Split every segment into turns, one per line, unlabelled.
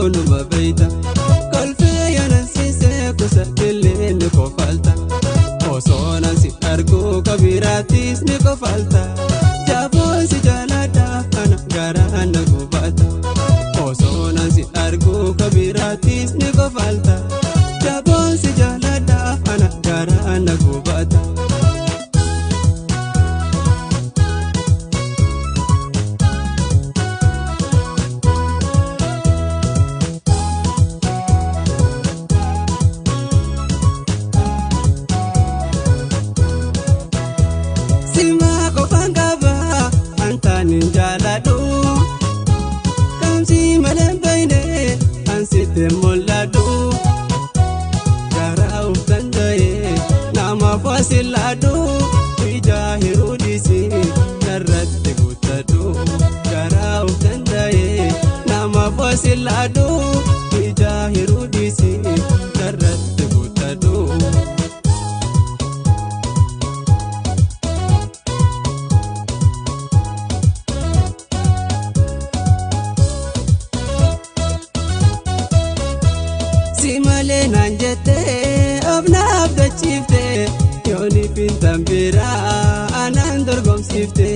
نما بيتا كل في ننسي كسهل نكو فالتا وصونا سي أرجو كبيراتيس نكو فالتا جابو سي جالادا أنا غارا نكو باتا وصونا سي أرجو كبيراتيس نكو فالتا جابو سي جالادا أنا غارا نكو باتا Demolado Gara uftandaye Nama fasilado Ija hirudisi Narrate gutado Gara uftandaye Nama fasilado Ija hirudisi Narrate gutado Simale nanjete abna abda chifte yoni pintambira anandor gom sifte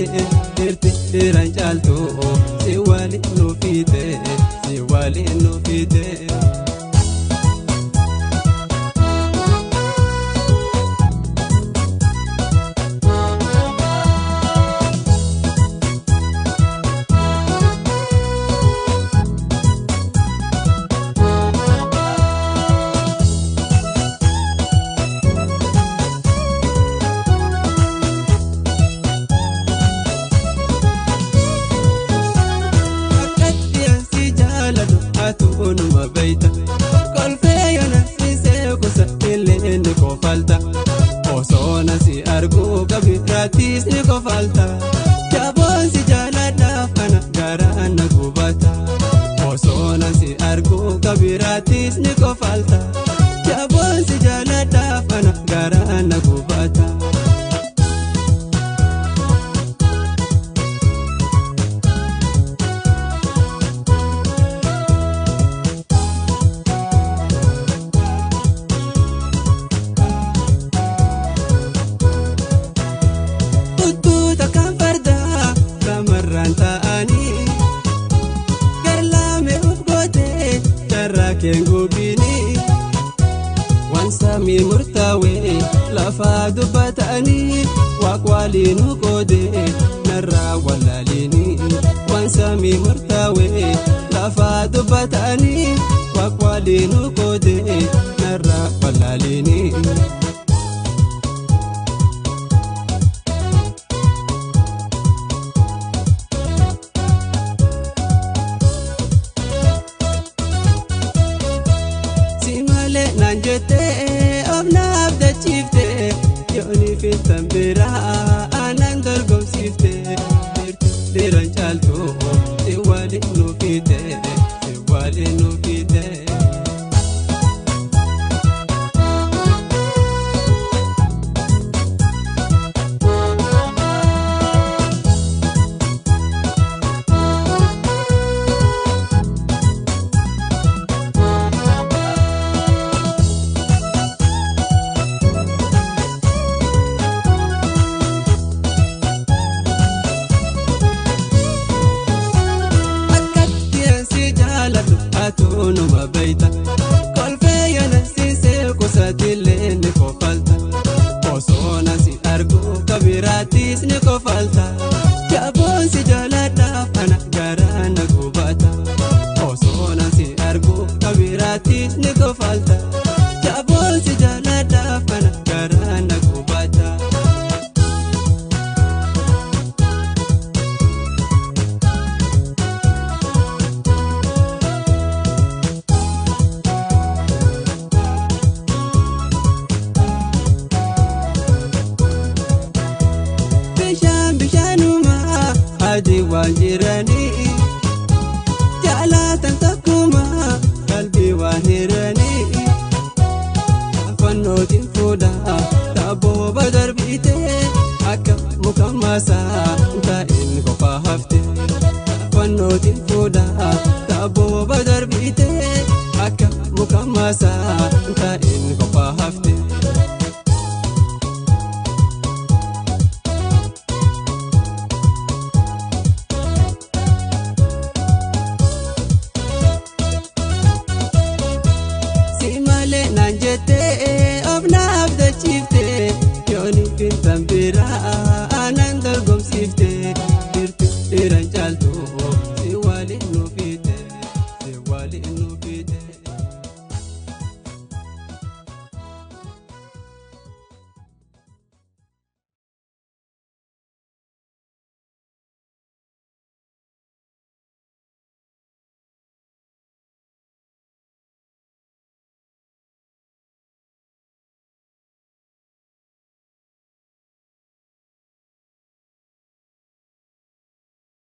irti ranjalto siwali no fite نما بيتا كل في ننسي كسهل نكو فالتا وصونا سي أرجو كبيراتيس نكو فالتا جابون سي جالادا أنا غارا نكو باتا وصونا سي أرجو كبيراتيس نكو فالتا جابون سي جالادا أنا غارا نكو باتا Kengo bini wansami murtawe lafa dubatani wakwali nukode narra walalini wansami murtawe lafa dubatani wakwali nukode narra walalini nanjete abna abda chifte yoni fintambira anandor gom sifte irti ranjalto siwali no fite biraattis ni kofalta jaaboonsi jaaladhaaf kana garaan na gubata. Bishaanuma adii waan jiranii jaalatan takkuma qalbii waan hiranii fannootiin fuudhaa taabooba darbitee akka muka maasaa taa'in qofaa hafte fannootiin fuudhaa taabooba darbitee akka muka maasaa